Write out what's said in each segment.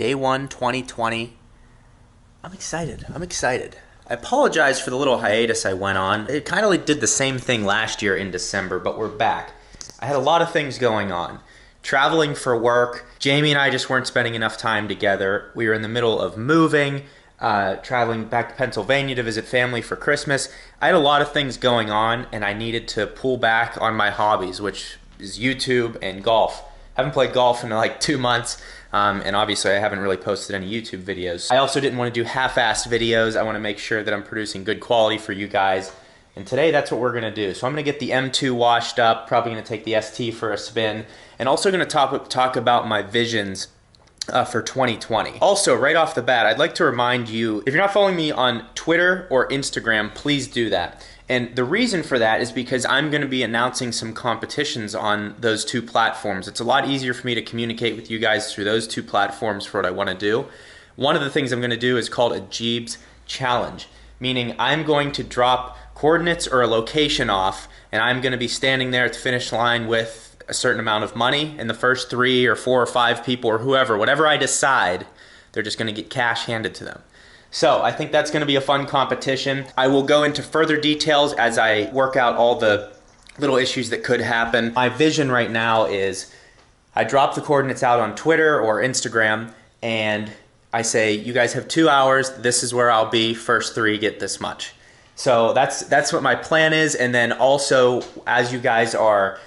Day 1, 2020. I'm excited. I apologize for the little hiatus I went on. It kind of like did the same thing last year in December, but we're back. I had a lot of things going on. Traveling for work. Jamie and I just weren't spending enough time together. We were in the middle of moving, traveling back to Pennsylvania to visit family for Christmas. I had a lot of things going on, and I needed to pull back on my hobbies, which is YouTube and golf. I haven't played golf in like 2 months. And obviously I haven't really posted any YouTube videos. I also didn't want to do half-assed videos. I want to make sure that I'm producing good quality for you guys. And today that's what we're going to do. So I'm going to get the M2 washed up, probably going to take the ST for a spin, and also going to talk about my visions for 2020. Also, right off the bat, I'd like to remind you, if you're not following me on Twitter or Instagram, please do that. And the reason for that is because I'm going to be announcing some competitions on those two platforms. It's a lot easier for me to communicate with you guys through those two platforms for what I want to do. One of the things I'm going to do is called a Jeebs Challenge, meaning I'm going to drop coordinates or a location off, and I'm going to be standing there at the finish line with a certain amount of money, and the first 3 or 4 or 5 people or whoever, whatever I decide, they're just going to get cash handed to them. So I think that's going to be a fun competition. I will go into further details as I work out all the little issues that could happen. My vision right now is I drop the coordinates out on Twitter or Instagram, and I say, you guys have 2 hours. This is where I'll be. First 3 get this much. So that's what my plan is. And then also, as you guys are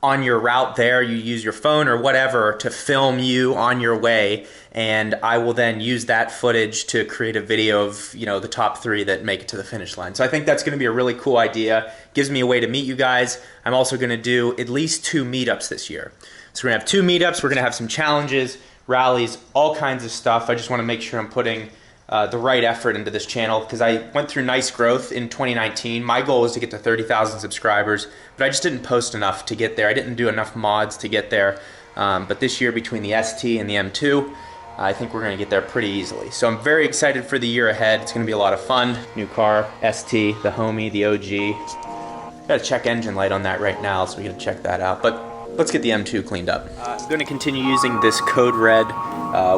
on your route there, you use your phone or whatever to film you on your way, and I will then use that footage to create a video of, you know, the top 3 that make it to the finish line. So I think that's going to be a really cool idea. Gives me a way to meet you guys. I'm also going to do at least 2 meetups this year. So we're going to have 2 meetups. We're going to have some challenges, rallies, all kinds of stuff. I just want to make sure I'm putting the right effort into this channel, because I went through nice growth in 2019. My goal was to get to 30,000 subscribers, but I just didn't post enough to get there. I didn't do enough mods to get there. But this year, between the ST and the M2, I think we're going to get there pretty easily. So I'm very excited for the year ahead. It's going to be a lot of fun. New car, ST, the homie, the OG. Got a check engine light on that right now, so we got to check that out. But let's get the M2 cleaned up. I'm going to continue using this Code Red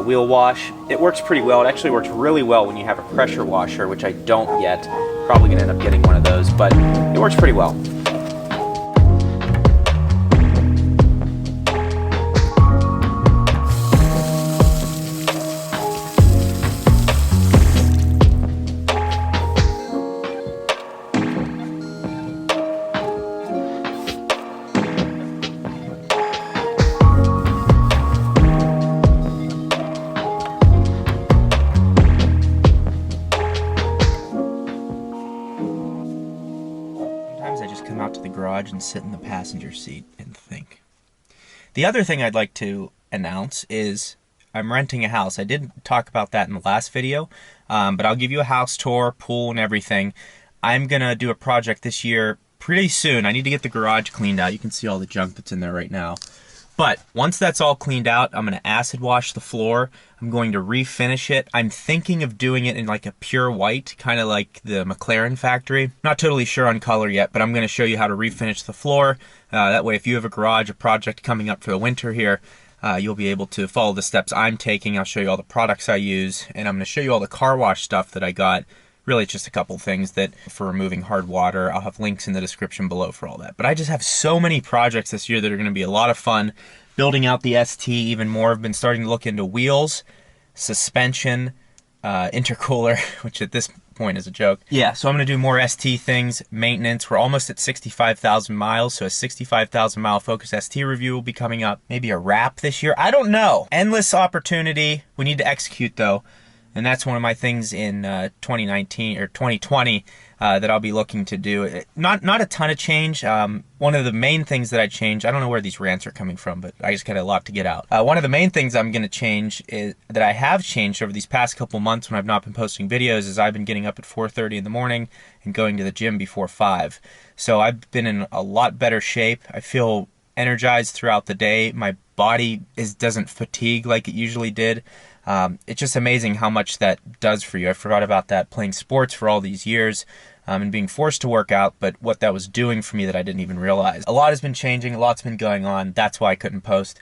wheel wash. It works pretty well. It actually works really well when you have a pressure washer, which I don't yet. Probably going to end up getting one of those, but it works pretty well. I just come out to the garage and sit in the passenger seat and think. The other thing I'd like to announce is I'm renting a house. I didn't talk about that in the last video, but I'll give you a house tour, pool, and everything. I'm going to do a project this year pretty soon. I need to get the garage cleaned out. You can see all the junk that's in there right now. But once that's all cleaned out, I'm going to acid wash the floor. I'm going to refinish it. I'm thinking of doing it in like a pure white, kind of like the McLaren factory. Not totally sure on color yet, but I'm going to show you how to refinish the floor. That way, if you have a garage, a project coming up for the winter here, you'll be able to follow the steps I'm taking. I'll show you all the products I use, and I'm going to show you all the car wash stuff that I got. Really, it's just a couple things that for removing hard water. I'll have links in the description below for all that. But I just have so many projects this year that are going to be a lot of fun. Building out the ST even more. I've been starting to look into wheels, suspension, intercooler, which at this point is a joke. Yeah, so I'm going to do more ST things, maintenance. We're almost at 65,000 miles, so a 65,000 mile Focus ST review will be coming up. Maybe a wrap this year. I don't know. Endless opportunity. We need to execute, though. And that's one of my things in 2019 or 2020 that I'll be looking to do. Not a ton of change. One of the main things that I changed, I don't know where these rants are coming from, but I just got a lot to get out. One of the main things I'm going to change is that I have changed over these past couple months when I've not been posting videos is I've been getting up at 4:30 in the morning and going to the gym before 5. So I've been in a lot better shape. I feel energized throughout the day. My body doesn't fatigue like it usually did. It's just amazing how much that does for you. I forgot about that playing sports for all these years and being forced to work out, but what that was doing for me that I didn't even realize. A lot has been changing, a lot's been going on. That's why I couldn't post.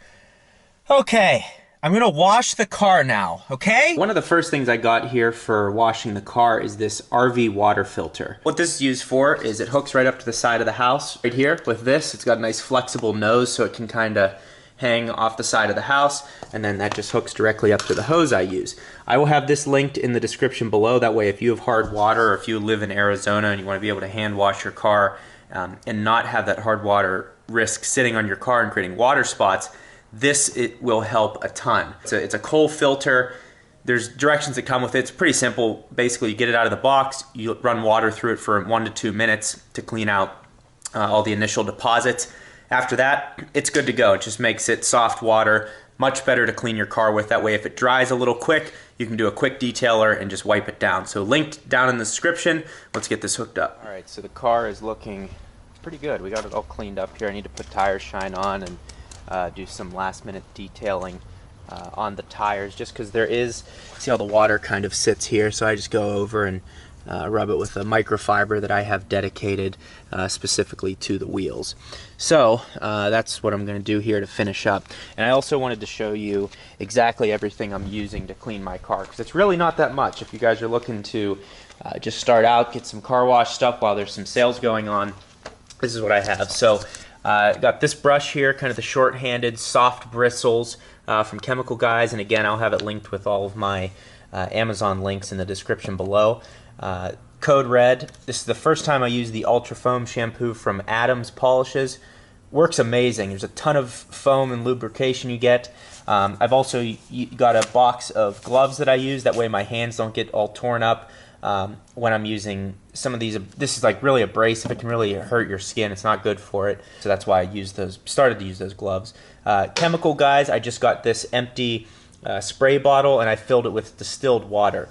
Okay, I'm gonna wash the car now, okay? One of the first things I got here for washing the car is this RV water filter. What this is used for is it hooks right up to the side of the house. Right here, with this, it's got a nice flexible nose so it can kind of hang off the side of the house, and then that just hooks directly up to the hose I use. I will have this linked in the description below. That way, if you have hard water, or if you live in Arizona and you want to be able to hand wash your car and not have that hard water risk sitting on your car and creating water spots, it will help a ton. It's a coal filter. There's directions that come with it. It's pretty simple. Basically, you get it out of the box, you run water through it for 1 to 2 minutes to clean out all the initial deposits. After that, it's good to go. It just makes it soft water, much better to clean your car with. That way, if it dries a little quick, you can do a quick detailer and just wipe it down. So linked down in the description. Let's get this hooked up. All right, so the car is looking pretty good. We got it all cleaned up here. I need to put tire shine on and do some last minute detailing on the tires, just because there is, see how the water kind of sits here, so I just go over and rub it with a microfiber that I have dedicated specifically to the wheels. So that's what I'm going to do here to finish up. And I also wanted to show you exactly everything I'm using to clean my car, because it's really not that much. If you guys are looking to just start out, get some car wash stuff while there's some sales going on, this is what I have. So got this brush here, kind of the short-handed soft bristles from Chemical Guys, and again, I'll have it linked with all of my Amazon links in the description below. Code Red. This is the first time I use the Ultra Foam shampoo from Adams Polishes. Works amazing. There's a ton of foam and lubrication you get. I've also got a box of gloves that I use. That way my hands don't get all torn up when I'm using some of these. This is like really abrasive. It can really hurt your skin. It's not good for it. So that's why I started to use those gloves. Chemical Guys, I just got this empty spray bottle and I filled it with distilled water.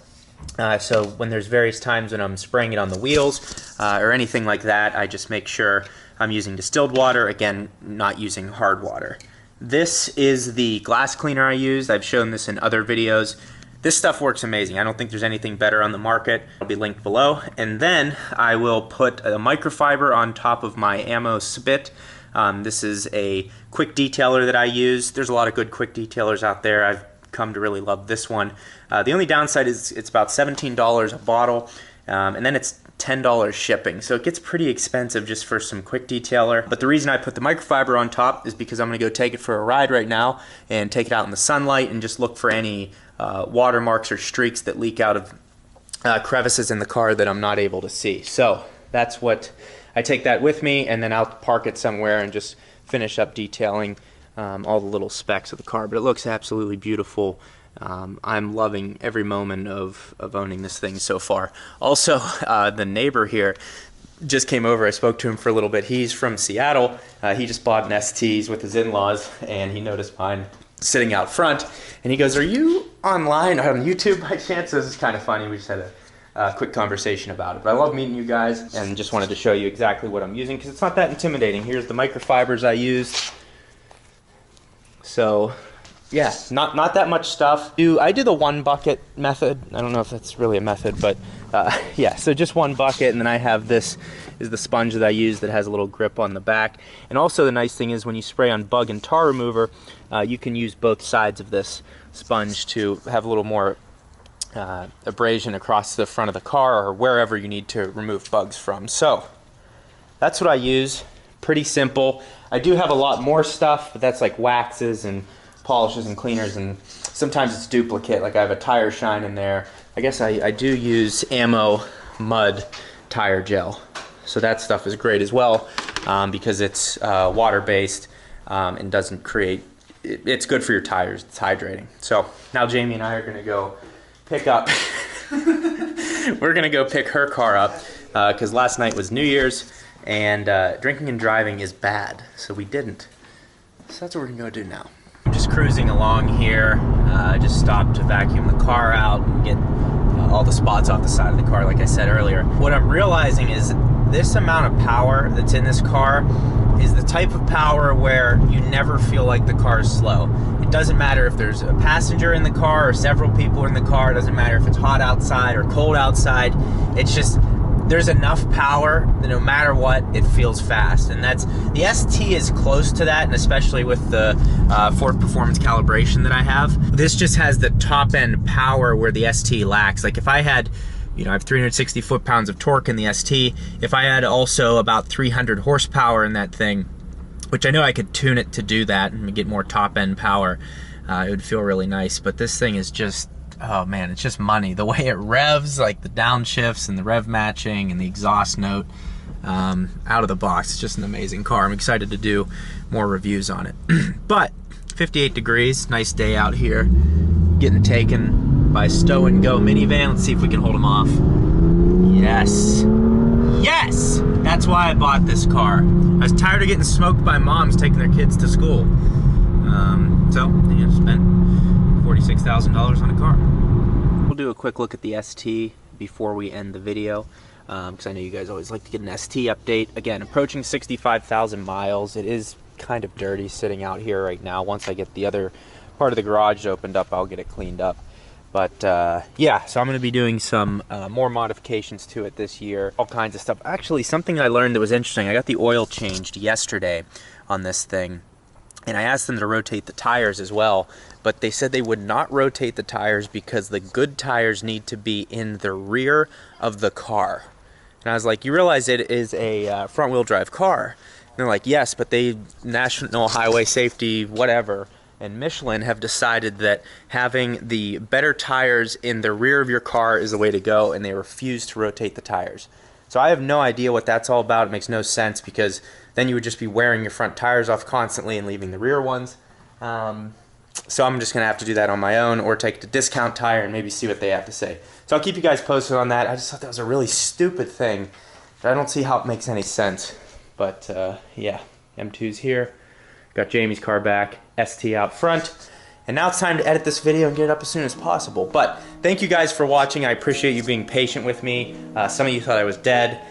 So when there's various times when I'm spraying it on the wheels or anything like that, I just make sure I'm using distilled water, again, not using hard water. This is the glass cleaner I used. I've shown this in other videos. This stuff works amazing. I don't think there's anything better on the market. It'll be linked below. And then I will put a microfiber on top of my ammo spit. This is a quick detailer that I use. There's a lot of good quick detailers out there. I've come to really love this one. The only downside is it's about $17 a bottle, and then it's $10 shipping. So it gets pretty expensive just for some quick detailer. But the reason I put the microfiber on top is because I'm going to go take it for a ride right now and take it out in the sunlight and just look for any watermarks or streaks that leak out of crevices in the car that I'm not able to see. So that's what I take that with me, and then I'll park it somewhere and just finish up detailing all the little specs of the car. But it looks absolutely beautiful. I'm loving every moment of owning this thing so far. Also, the neighbor here just came over. I spoke to him for a little bit. He's from Seattle. He just bought an STs with his in-laws, and he noticed mine sitting out front. And he goes, "Are you online on YouTube by chance?" So this is kind of funny. We just had a quick conversation about it. But I love meeting you guys, and just wanted to show you exactly what I'm using, because it's not that intimidating. Here's the microfibers I used. So yeah, not that much stuff. I do the 1 bucket method. I don't know if that's really a method, but yeah, so just 1 bucket, and then I have this is the sponge that I use that has a little grip on the back. And also the nice thing is when you spray on bug and tar remover, you can use both sides of this sponge to have a little more abrasion across the front of the car or wherever you need to remove bugs from. So that's what I use. Pretty simple. I do have a lot more stuff, but that's like waxes and polishes and cleaners, and sometimes it's duplicate. Like I have a tire shine in there. I guess I do use Ammo Mud tire gel. So that stuff is great as well because it's water-based and doesn't create, it's good for your tires. It's hydrating. So now Jamie and I are gonna go pick up, we're gonna go pick her car up because last night was New Year's, and drinking and driving is bad, so we didn't. So that's what we're gonna go do now. Just cruising along here. Just stopped to vacuum the car out and get all the spots off the side of the car, like I said earlier. What I'm realizing is this amount of power that's in this car is the type of power where you never feel like the car is slow. It doesn't matter if there's a passenger in the car or several people in the car. It doesn't matter if it's hot outside or cold outside. It's just, there's enough power that no matter what, it feels fast. And that's, the ST is close to that, and especially with the Ford Performance calibration that I have. This just has the top end power where the ST lacks. Like if I had, you know, I have 360 foot-pounds of torque in the ST. If I had also about 300 horsepower in that thing, which I know I could tune it to do that and get more top end power, it would feel really nice. But this thing is just, oh man, it's just money. The way it revs, like the downshifts and the rev matching and the exhaust note, out of the box. It's just an amazing car. I'm excited to do more reviews on it. But 58 degrees, nice day out here. Getting taken by Stow and Go minivan. Let's see if we can hold them off. Yes. Yes! That's why I bought this car. I was tired of getting smoked by moms taking their kids to school. So, yeah, spent $46,000 on a car. We'll do a quick look at the ST before we end the video, because I know you guys always like to get an ST update. Again, approaching 65,000 miles. It is kind of dirty sitting out here right now. Once I get the other part of the garage opened up, I'll get it cleaned up. But yeah, so I'm going to be doing some more modifications to it this year, all kinds of stuff. Actually, something I learned that was interesting, I got the oil changed yesterday on this thing, and I asked them to rotate the tires as well, but they said they would not rotate the tires because the good tires need to be in the rear of the car. And I was like, you realize it is a front-wheel drive car? And they're like, yes, but they, National Highway Safety, whatever, and Michelin have decided that having the better tires in the rear of your car is the way to go, and they refuse to rotate the tires. So I have no idea what that's all about. It makes no sense, because then you would just be wearing your front tires off constantly and leaving the rear ones. So I'm just going to have to do that on my own, or take the Discount Tire and maybe see what they have to say. So I'll keep you guys posted on that. I just thought that was a really stupid thing. I don't see how it makes any sense. But yeah, M2's here. Got Jamie's car back, ST out front, and now it's time to edit this video and get it up as soon as possible. But thank you guys for watching. I appreciate you being patient with me. Some of you thought I was dead.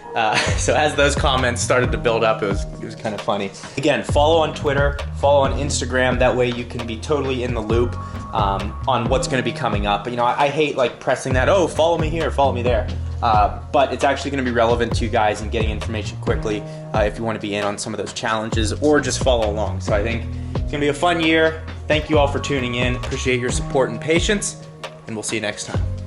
So as those comments started to build up, it was kind of funny. Again, follow on Twitter, follow on Instagram. That way you can be totally in the loop on what's going to be coming up. But, you know, I hate like pressing that, oh, follow me here, follow me there. But it's actually going to be relevant to you guys and getting information quickly if you want to be in on some of those challenges or just follow along. So I think it's going to be a fun year. Thank you all for tuning in. Appreciate your support and patience, and we'll see you next time.